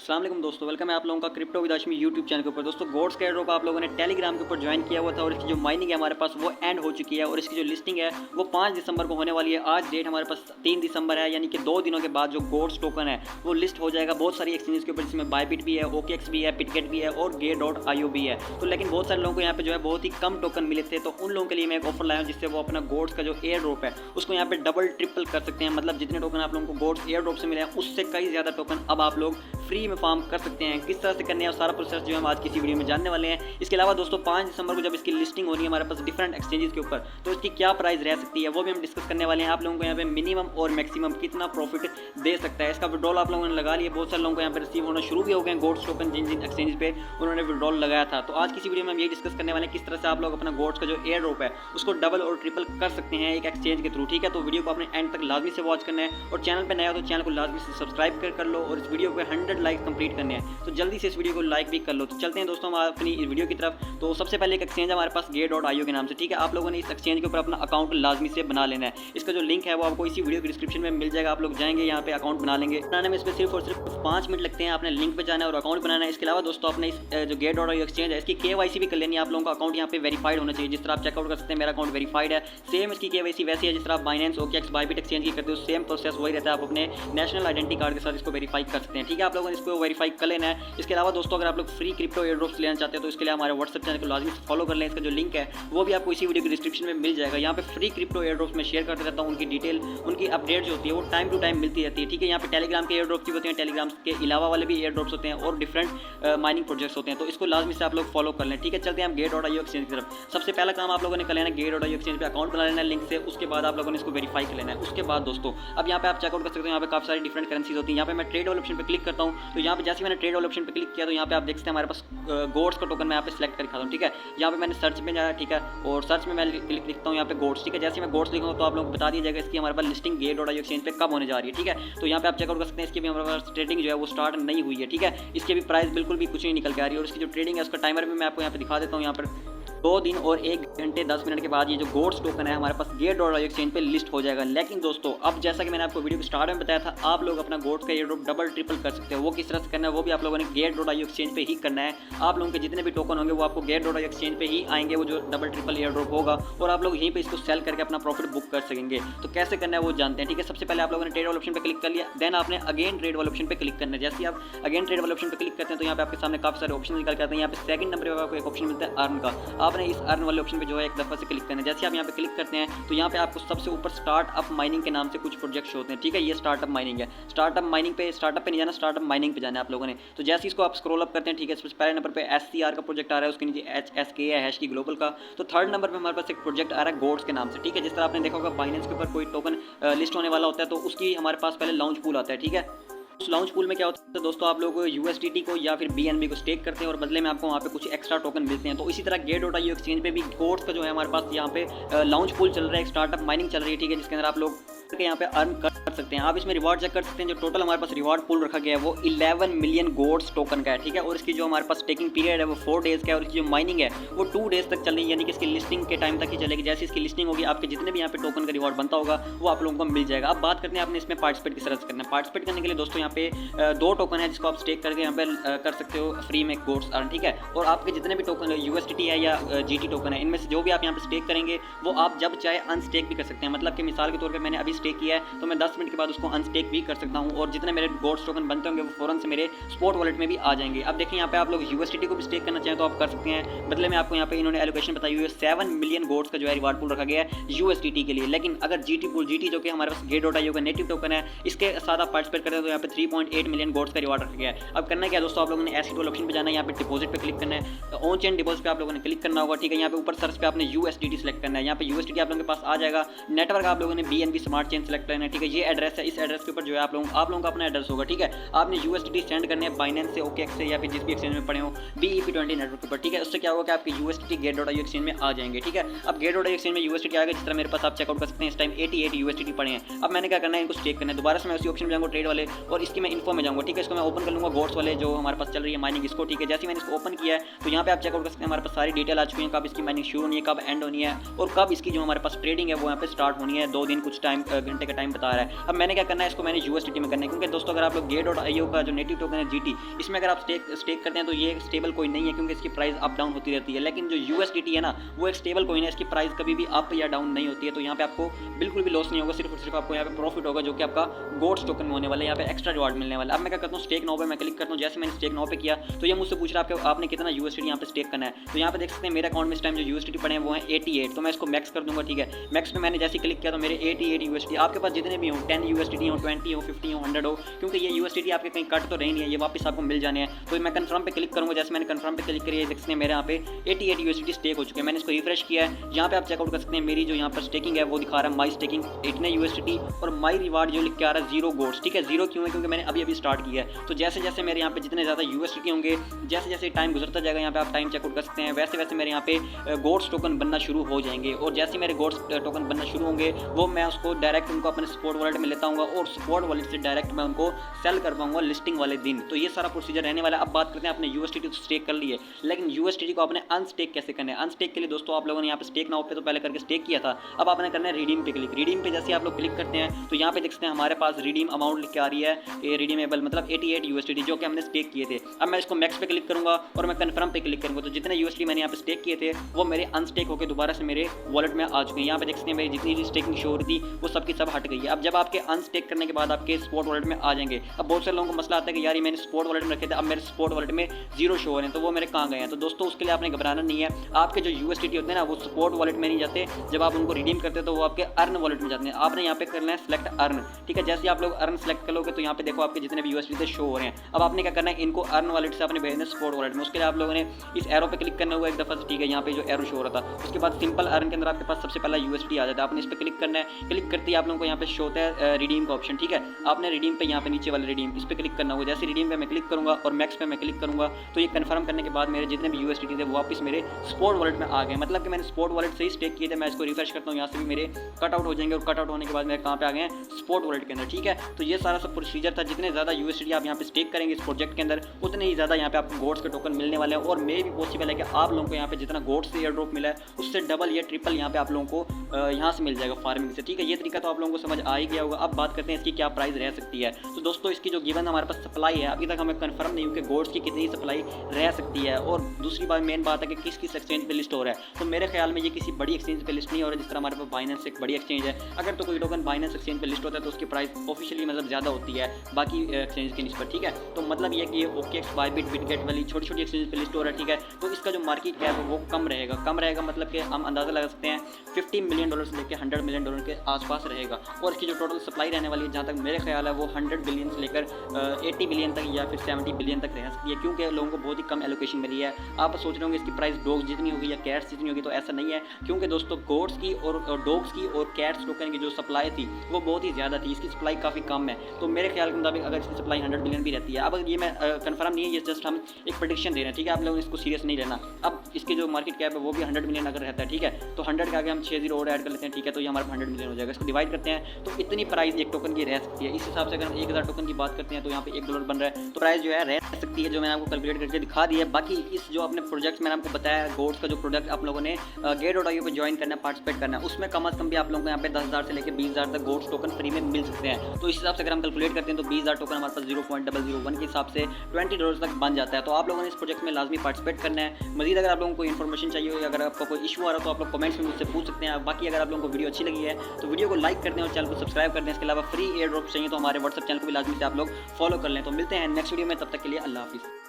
अस्सलाम वालेकुम दोस्तों, वेलकम है आप लोगों का crypto with Hashimi YouTube channel के ऊपर। दोस्तों गोड्स का एयरड्रॉप आप लोगों ने टेलीग्राम के ऊपर ज्वाइन किया हुआ था और इसकी जो माइनिंग है हमारे पास वो एंड हो चुकी है और इसकी जो लिस्टिंग है वो 5 दिसंबर को होने वाली है। आज डेट हमारे पास 3 दिसंबर है, यानी कि 2 दिनों के बाद जो गोड्स टोकन है वो लिस्ट हो जाएगा बहुत सारी एक्सचेंज के ऊपर, जिसमें बायबिट भी है, ओकेएक्स भी है, बिटगेट भी है और गे.io भी है। तो लेकिन बहुत सारे लोगों को यहाँ पे जो है बहुत ही कम टोकन मिले थे, तो उन लोगों के लिए मैं एक ऑफर लाया हूँ जिससे वो अपना गोड्स का जो एयरड्रॉप है उसको यहाँ पे डबल ट्रिपल कर सकते हैं। मतलब जितने टोकन आप लोगों को गोड्स एयरड्रॉप से मिले हैं उससे कई ज़्यादा टोकन अब आप लोग फ्री में फार्म कर सकते हैं। किस तरह से करने हैं और सारा प्रोसेस जो हम आज की इसी वीडियो में जानने वाले हैं। इसके अलावा दोस्तों 5 दिसंबर को जब इसकी लिस्टिंग होनी है हमारे पास डिफरेंट एक्सचेंजेस के ऊपर, तो इसकी क्या प्राइस रह सकती है वो भी हम डिस्कस करने वाले हैं। आप लोगों को यहाँ पे मिनिमम और मैक्सिमम कितना प्रॉफिट दे सकता है, इसका विड्रॉल आप लोगों ने लगा लिया। बहुत सारे लोगों को यहाँ पे रिसीव होना शुरू भी हो गए गोड्स टोकन जिन जिन एक्सचेंज पे उन्होंने विड्रॉल लगाया था। तो आज की इसी वीडियो में हम ये डिस्कस करने वाले हैं किस तरह से आप लोग अपना गोड्स का जो एयर ड्रॉप है उसको डबल और ट्रिपल कर सकते हैं एक एक्सचेंज के थ्रू। ठीक है, तो वीडियो को अपने एंड तक लाजमी से वॉच करना है और चैनल पर नया हो तो चैनल को लाजमी से सब्सक्राइब कर लो और इस वीडियो को 100 लाइक कंप्लीट करने हैं, तो जल्दी से इस वीडियो को लाइक भी कर लो। तो चलते हैं दोस्तों हम अपनी इस वीडियो की तरफ। तो सबसे पहले एक एक्सचेंज हमारे पास गे.io के नाम से। ठीक है, आप लोगों ने इस एक्सचेंज के ऊपर अपना अकाउंट लाजमी से बना लेना है। इसका जो लिंक है वो आपको इसी वीडियो के डिस्क्रिप्शन में मिल जाएगा। आप लोग जाएंगे यहाँ पे अकाउंट बना लेंगे। बनाने में इसमें सिर्फ और सिर्फ 5 मिनट लगते हैं। आपने लिंक पे जाना है और अकाउंट बनाना है। इसके अलावा दोस्तों आपने इस जो गे.io एक्सचेंज है इसकी KYC भी कर लेनी है। आप लोगों का अकाउंट यहाँ पे वेरीफाइड होना चाहिए। जिस तरह आप चेकआउट कर सकते हैं मेरा अकाउंट वेरीफाइड है, सेम इसकी KYC वैसी है जिस तरह आप बाइनेंस, ओकेएक्स, बायबिट एक्सचेंज की करते हो, सेम प्रोसेस वही रहता है। आप अपने नेशनल आइडेंटिटी कार्ड के साथ इसको वेरीफाई कर सकते हैं। ठीक है, आप लोगों ने इसको वेरीफाई कर लेना है। इसके अलावा दोस्तों अगर आप लोग फ्री क्रिप्टो एयरड्रॉप्स लेना चाहते हैं तो इसके लिए हमारे व्हाट्सएप चैनल को लाजमी फॉलो कर लें। इसका जो लिंक है वो भी आपको इसी वीडियो के डिस्क्रिप्शन में मिल जाएगा। यहाँ पे फ्री क्रिप्टो एयरड्रॉप्स में शेयर करते रहता हूँ, उनकी डिटेल, उनकी अपडेट जो होती है वो टाइम टू टाइम मिलती रहती है। ठीक है, यहाँ पे टेलीग्राम के एयरड्रॉप्स भी होते हैं, टेलीग्राम के अलावा वाले भी एयरड्रॉप्स होते हैं और डिफरेंट माइनिंग प्रोजेक्ट्स होते हैं, तो इसको लाजमी से आप लोग फॉलो कर लें। ठीक है, चलते हैं हम गे.io एक्सचेंज की तरफ। सबसे पहला काम आप लोगों ने कर लेना है गे.io एक्सचेंज पे अकाउंट बना लेना है लिंक से। उसके बाद आप लोगों ने इसको वेरीफाई कर लेना है। उसके बाद दोस्तों अब यहाँ पे आप चेकआउट कर सकते हो, यहाँ पे काफी सारी डिफरेंट करेंसीज होती है। यहाँ पे मैं ट्रेड वाले ऑप्शन पे क्लिक करता हूँ, तो यहाँ पे जैसे मैंने ट्रेड वाले ऑप्शन पे क्लिक किया तो यहाँ पे आप देख सकते हैं हमारे पास गोड्स का टोकन मैं यहाँ पे सिलेक्ट कर खाता हूँ। ठीक है, यहाँ पे मैंने सर्च में जाया, ठीक है, और सर्च में मैं लिखता हूँ यहाँ पे गोड्स। ठीक है, जैसे मैं गोड्स लिखूँगा तो आप लोगों को बता दिया जाएगा इसकी हमारे पास लिस्टिंग गे.io एक्सचेंज पे कब होने जा रही है। ठीक है, तो यहाँ पे आप चेकआउट कर सकते हैं इसकी भी हमारे पास ट्रेडिंग जो है वो स्टार्ट नहीं हुई है। ठीक है, इसकी भी प्राइस बिल्कुल भी कुछ नहीं निकल के आ रही है और इसकी जो ट्रेडिंग है उसका टाइमर भी मैं आपको यहाँ पे दिखा देता हूँ। यहाँ पर 2 दिन और 1 घंटे 10 मिनट के बाद ये जो गोड्स टोकन है हमारे पास गे.io एक्सचेंज पे लिस्ट हो जाएगा। लेकिन दोस्तों अब जैसा कि मैंने आपको वीडियो के स्टार्ट में बताया था, आप लोग अपना गोड्स का एयरड्रॉप डबल ट्रिपल कर सकते हो। वो किस तरह से करना है वो भी आप लोगों ने गे.io एक्सचेंज पे ही करना है। आप लोगों के जितने भी टोकन होंगे वो आपको गे.io एक्सचेंज पे ही आएंगे, वो जो डबल ट्रिपल एयरड्रॉप होगा, और आप लोग यहीं पे इसको सेल करके अपना प्रॉफिट बुक कर सकेंगे। तो कैसे करना है वो जानते हैं। ठीक है, सबसे पहले आप लोगों ने ट्रेड वाले ऑप्शन पे क्लिक कर लिया, देन आपने अगेन ट्रेड वाले ऑप्शन पे क्लिक करना है। जैसे आप अगेन ट्रेड वाले ऑप्शन पे क्लिक करते हैं तो यहाँ पे आपके सामने काफी सारे ऑप्शन निकल के आते हैं। यहाँ पे सेकंड नंबर पे आपको एक ऑप्शन मिलता है अर्न का। आपने इस अर्न वाले ऑप्शन पे जो है एक दफा से क्लिक करना है। जैसे आप यहाँ पे क्लिक करते हैं तो यहाँ पे आपको सबसे ऊपर स्टार्टअप माइनिंग के नाम से कुछ प्रोजेक्ट्स होते हैं। ठीक है, ये स्टार्टअप माइनिंग है। स्टार्टअप पे नहीं जाना, स्टार्टअप माइनिंग पे जाना है आप लोगों ने। तो जैसे इसको आप स्क्रॉल अप करते हैं, ठीक है, सबसे पहले नंबर पे SCR का प्रोजेक्ट आ रहा है, उसके नीचे HSK है, हैश की ग्लोबल का। तो थर्ड नंबर पे हमारे पास एक प्रोजेक्ट आ रहा है गोड्स के नाम से। ठीक है, जिस तरह आपने देखा होगा बाइनेंस के ऊपर कोई टोकन लिस्ट होने वाला होता है तो उसकी हमारे पास पहले लॉन्च पूल आता है। ठीक है, उस लॉन्च पूल में क्या होता है दोस्तों, आप लोग USDT को या फिर BNB को स्टेक करते हैं और बदले में आपको वहाँ पे कुछ एक्स्ट्रा टोकन मिलते हैं। तो इसी तरह गे.io एक्सचेंज पे भी गोड्स का जो है हमारे पास यहाँ पे लॉन्च पूल चल रहा है, स्टार्टअप माइनिंग चल रही है। ठीक है, जिसके अंदर आप लोग यहाँ पे अर्न कर सकते हैं। आप इसमें रिवार्ड चेक कर सकते हैं। जो टोटल हमारे पास रिवार्ड पूल रखा गया है वो 11 मिलियन गोड्स टोकन का है। ठीक है, और इसकी जो हमारे पास टेकिंग पीरियड है वो 4 डेज का है और इसकी जो माइनिंग है वो 2 डेज तक चल रही है, यानी कि इसकी लिस्टिंग के टाइम तक ही चलेगी। जैसे इसकी लिस्टिंग होगी आपके जितने भी यहाँ पे टोकन का रिवार्ड बनता होगा वो आप लोगों को मिल जाएगा। अब बात करते हैं आपने इसमें पार्टिसिपेट किस तरह से करना है। पार्टिसिपेट करने के लिए दोस्तों यहाँ पे 2 टोकन है जिसको आप स्टेक करके यहाँ पे कर सकते हो फ्री में गोड्स अर्न। ठीक है, और आपके जितने भी टोकन USDT है या GT टोकन है, इनमें से जो भी आप यहाँ पे स्टेक करेंगे वो आप जब चाहे अनस्टेक भी कर सकते हैं। मतलब कि मिसाल के तौर पे मैंने अभी स्टेक किया है तो मैं 10 मिनट के बाद उसको अनस्टेक भी कर सकता हूँ और जितने मेरे गोड्स टोकन बनते होंगे वो फौरन से मेरे स्पॉट वॉलेट में भी आ जाएंगे। अब देखिए यहाँ पे आप लोग USDT को भी स्टेक करना चाहें तो आप कर सकते हैं। बदले में आपको यहाँ पे इन्होंने एलोकेशन बताई हुई है 7 मिलियन गोड्स का जो है रिवार्ड पूल रखा गया है USDT के लिए। लेकिन अगर GT जो कि हमारे पास गे.io का नेटिव टोकन है, इसके साथ आप पार्टिसिपेट करते हैं तो यहाँ पे 3.8 मिलियन गोड्स का रिवार्ड रखा गया है। अब करना क्या दोस्तों, आप लोगों ने एसिड वाले ऑप्शन पे जाना है, यहाँ पे डिपॉजिट पे क्लिक करना है, ऑन चेन डिपॉजिट पे आप लोगों ने क्लिक करना होगा। ठीक है, यहाँ पे ऊपर सर्च पे आपने USDT सेलेक्ट करना है। यहाँ पे USDT आप लोगों के पास आ जाएगा। नेटवर्क आप लोगों ने BNB स्मार्ट चेन सेलेक्ट करना है। ठीक है, ये एड्रेस है, इस एड्रेस के ऊपर जो है आप लोगों का अपना एड्रेस होगा। ठीक है, आपने USDT सेंड करने हैं बाइनेंस से, OKEX से या फिर जिस भी एक्सचेंज में पड़े हो BEP20 नेटवर्क के ऊपर। ठीक है, उससे क्या होगा कि आपके USDT गे.io एक्सचेंज में आ जाएंगे। ठीक है, अब गे.io एक्सचेंज में USDT आएगा। जिस तरह मेरे पास आप चेकआउट कर सकते हैं इस टाइम 88 USDT पड़े हैं। अब मैंने क्या करना है, इनको स्टेक करना है। दोबारा से मैं उसी ऑप्शन में जाऊँगा ट्रेड वाले और इसकी मैं इन्फो में जाऊँगा, ठीक है। इसको मैं ओपन कर लूँगा, गोड्स वाले जो हमारे पास चल रही है माइनिंग इसको, ठीक है। जैसे ही मैंने इसको ओपन किया है तो यहाँ पे आप चेकआउट कर सकते हैं, हमारे पास सारी डिटेल आ चुकी है, कब इसकी माइनिंग शुरू होनी है, कब एंड होनी है और कब इसकी जो हमारे पास ट्रेडिंग है वो यहाँ पे स्टार्ट होनी है। 2 दिन कुछ टाइम घंटे का टाइम बता रहा है। अब मैंने क्या करना है, इसको मैंने USDT में करना है, क्योंकि दोस्तों अगर आप लोग Gate.io का जो नेटिव टोकन है GT, इसमें अगर आप स्टेक करते हैं तो ये स्टेबल कोइन नहीं है, क्योंकि इसकी प्राइस अप डाउन होती रहती है। लेकिन जो USDT है ना, वो एक स्टेबल कोइन है, इसकी प्राइस कभी भी अप या डाउन नहीं होती है। तो यहाँ पे आपको बिल्कुल भी लॉस नहीं होगा, सिर्फ और सिर्फ आपको यहाँ पे प्रॉफिट होगा, जो कि आपका गोड्स टोकन में होने वाला है, यहाँ पे एक्स्ट्रा रिवार्ड मिलने वाला है। अब मैं क्या करता हूँ, स्टेक नाउ पे मैं क्लिक करता हूँ। जैसे मैंने स्टेक नाउ पे किया तो ये मुझसे पूछ रहा है आपने कितना USDT यहाँ पे स्टेक करना है। तो यहाँ पे देख सकते हैं मेरे अकाउंट में इस टाइम जो USDT पड़े हैं वो है 88। तो मैं इसको मैक्स कर दूंगा, ठीक है। मैक्स पे मैंने जैसे क्लिक किया तो मेरे 88 USDT, आपके पास जितने भी हो 10 USDT हो, 20 हो, 50 हो, 100 हो, क्योंकि ये USDT आपके कहीं कट तो रही नहीं है, ये वापस आपको मिल जाने हैं। तो मैं कंफर्म पे क्लिक करूँगा। जैसे मैंने कंफर्म पे क्लिक करी है, देख सकते हैं मेरे यहाँ पे 88 USDT स्टेक हो चुके हैं। मैंने इसको रिफ्रेश किया है, यहाँ पे आप चेकआउट कर सकते हैं मेरी जो यहाँ पर स्टेकिंग है वो दिखा रहा है माई स्टेकिंग इतने USDT और माई रिवार्ड जो लिख के आ रहा है 0 गोड्स, ठीक है। 0 क्यों है, क्योंकि मैंने अभी स्टार्ट किया है। तो जैसे जैसे मेरे यहाँ पे जितने ज़्यादा USDT होंगे, जैसे जैसे टाइम गुजरता जाएगा, यहाँ पे आप टाइम चेकआउट कर सकते हैं, वैसे वैसे मेरे यहाँ पे गोड्स टोकन बनना शुरू हो जाएंगे। और जैसे मेरे गोड्स टोकन बनना शुरू होंगे वो मैं उसको डायरेक्ट उनको अपने स्पॉट वॉलेट में लेता हूँ और स्पॉट वॉलेट से डायरेक्ट मैं उनको सेल कर पाऊंगा लिस्टिंग वाले दिन। तो ये सारा प्रोसीजर रहने वाला है। अब बात करते हैं, आपने USDT तो स्टेक कर ली है, लेकिन USDT को आपने अनस्टेक कैसे करना है। अनस्टेक के लिए दोस्तों आप लोगों ने यहाँ पे स्टेक नाउ पे तो पहले करके स्टेक किया था, अब आपने करना है रिडीम पे क्लिक। रिडीम पे जैसे आप लोग क्लिक करते हैं तो यहाँ पे देख सकते हैं हमारे पास रिडीम अमाउंट लिख के आ रही है, ये रिडीमेबल मतलब 88 USDT जो कि हमने स्टेक किए थे। अब मैं इसको मैक्स पे क्लिक करूंगा और मैं कन्फर्म पे क्लिक करूंगा। तो जितने USDT मैंने यहाँ पे स्टेक किए थे वो मेरे अनस्टेक होकर दोबारा से मेरे वॉलेट में आ चुके हैं। यहाँ पे देख सकते हैं मेरी जितनी भी स्टेकिंग शो हो रही थी वो सबकी सब हट गई है। अब जब आपके अनस्टेक करने के बाद आपके स्पॉट वॉलेट में आ जाएंगे, अब बहुत सारे लोगों को मसला आता है कि यार ये मैंने स्पॉट वॉलेट में रखे थे, अब मेरे स्पॉट वॉलेट में 0 शो हो रहे हैं, तो वो मेरे कहाँ गए हैं। तो दोस्तों उसके लिए आपने घबराना नहीं है। आपके जो USDT होते हैं ना वो स्पॉट वॉलेट में नहीं जाते, जब आप उनको रिडीम करते हैं तो वो आपके अर्न वॉलेट में जाते हैं। आपने यहाँ पे करना है सेलेक्ट अर्न, ठीक है। जैसे आप लोग अर्न सेलेक्ट करोगे तो यहाँ पे देखो आपके जितने भी USDT शो हो रहे हैं। अब आपने क्या करना है, इनको अर्न वॉलेट से आपने भेजना है स्पॉट वॉलेट में। उसके लिए आप लोगों ने इस एरो पे क्लिक करना होगा एक दफा से, ठीक है। यहाँ पे जो एरो शो हो रहा था उसके बाद सिंपल अर्न के अंदर आपके पास सबसे पहला USDT आ जाता है। आपने इस पर क्लिक करना है, क्लिक करते ही आप लोगों को यहाँ पे शो होता है रिडीम का ऑप्शन, ठीक है। आपने रिडीम पे यहाँ पे नीचे वाले रिडीम इस पर क्लिक करना होगा। जैसे रिडीम पे मैं क्लिक करूँगा और मैक्स पे मैं क्लिक करूँगा तो ये कन्फर्म करने के बाद मेरे जितने भी USDT थे वो वापस मेरे स्पॉट वॉलेट में आ गए, मतलब कि मैंने स्पॉट वॉलेट से ही स्टेक किए थे। मैं इसको रिफ्रेश करता हूँ, यहाँ से भी मेरे कट आउट हो जाएंगे और कट आउट होने के बाद मेरे कहाँ पे आ गए हैं, स्पॉट वॉलेट के अंदर, ठीक है। तो ये सारा सब प्रोसीजर था। जितने ज़्यादा USDT आप यहाँ पे स्टेक करेंगे इस प्रोजेक्ट के अंदर उतने ही ज़्यादा यहाँ पे आपको गोड्स के टोकन मिलने वाले हैं। और मे भी पॉसिबल है कि आप लोगों को यहाँ पे जितना गोड्स से एयर ड्रॉप मिला है उससे डबल या ट्रिपल यहाँ पे आप लोगों को यहाँ से मिल जाएगा फार्मिंग से, ठीक है। ये तरीका तो आप लोगों को समझ आ ही गया होगा। अब बात करते हैं इसकी क्या प्राइस रह सकती है। तो दोस्तों इसकी जो गिवन हमारे पास सप्लाई है अभी तक हमें कंफर्म नहीं हुई कि गोड्स की कितनी सप्लाई रह सकती है। और दूसरी बात मेन बात है कि किस किस एक्सचेंज पे लिस्ट हो रहा है। तो मेरे ख्याल में ये किसी बड़ी एक्सचेंज पे लिस्ट नहीं हो रहा है, जिस तरह हमारे पास बाइनेंस एक बड़ी एक्सचेंज है। अगर तो कोई टोकन बाइनेंस एक्सचेंज पे लिस्ट होता है तो उसकी प्राइस ऑफिशियली मतलब ज़्यादा होती है बाकी एक्सचेंज की निस्बत, ठीक है। तो मतलब ये कि ये OKX, बायबिट, बिटगेट वाली छोटी छोटी एक्सचेंज पे लिस्ट हो रहा है, ठीक है। तो इसका जो मार्केट कैप है वो कम रहेगा मतलब कि हम अंदाज़ा लगा सकते हैं $50 मिलियन से लेकर $100 मिलियन के आसपास रहेगा। और इसकी जो टोटल सप्लाई रहने वाली है जहाँ तक मेरे ख्याल है वो 100 बिलियन से लेकर 80 बिलियन तक या फिर 70 बिलियन तक रह सकती है, क्योंकि लोगों को बहुत ही कम एलोकेशन मिली है। आप सोच रहे होंगे इसकी प्राइस डॉग्स जितनी होगी या कैट्स जितनी होगी, तो ऐसा नहीं है, क्योंकि दोस्तों गोड्स की और डॉग्स की और कैट्स टोकन की जो सप्लाई थी वो बहुत ही ज़्यादा थी, इसकी सप्लाई काफ़ी कम है। तो मेरे ख्याल के मुताबिक अगर इसकी सप्लाई 100 बिलियन भी रहती है, अब ये मैं कंफर्म नहीं है, ये जस्ट हम एक प्रेडिक्शन दे रहे हैं, ठीक है। आप लोग इसको सीरियस नहीं लेना। अब इसकी जो मार्केट कैप है वो भी 100 मिलियन अगर रहता है, ठीक है, तो 100 के आगे हम 6 जीरो और ऐड कर लेते हैं, ठीक है, तो ये हमारा 100 मिलियन हो जाएगा। इसको डिवाइड करते हैं तो इतनी प्राइस एक टोकन की रह सकती है। इस हिसाब से अगर हम 1000 टोकन की बात करते हैं तो यहाँ पे $1 बन रहा है, तो प्राइस जो है रह सकती है, जो मैंने आपको कैलकुलेट करके दिखा दी है। बाकी इस जो अपने प्रोजेक्ट मैंने आपको बताया गोड्स का जो प्रोजेक्ट आप लोगों ने Gate.io पे ज्वाइन करना है, पार्टिसिपेट करना है, उसमें कम से कम भी आप लोगों को यहाँ पे 10,000 से लेकर 20,000 तक गोड्स टोकन फ्री में मिल सकते हैं। तो इस हिसाब से अगर हम कैलकुलेट करते हैं तो 20,000 टोकन हमारे पास 0.001 के हिसाब से $20 तक बन जाता है। तो आप लोगों ने इस प्रोजेक्ट में लाजमी पार्टिसिपेट करना है। मजीद अगर आप लोगों को इन्फॉर्मेशन चाहिए हो या अगर आपका कोई इशू आ रहा है तो आप लोग कमेंट्स में मुझसे पूछ सकते हैं। बाकी अगर आप लोगों को वीडियो अच्छी लगी है तो वीडियो को लाइक कर दें और चैनल को सब्सक्राइब कर दें। इसके अलावा फ्री एयर ड्रॉप चाहिए तो हमारे व्हाट्सएप चैनल को भी लाजमी से आप लोग फॉलो कर लें। तो मिलते हैं नेक्स्ट वीडियो में, तब तक के लिए अल्लाह हाफिज़।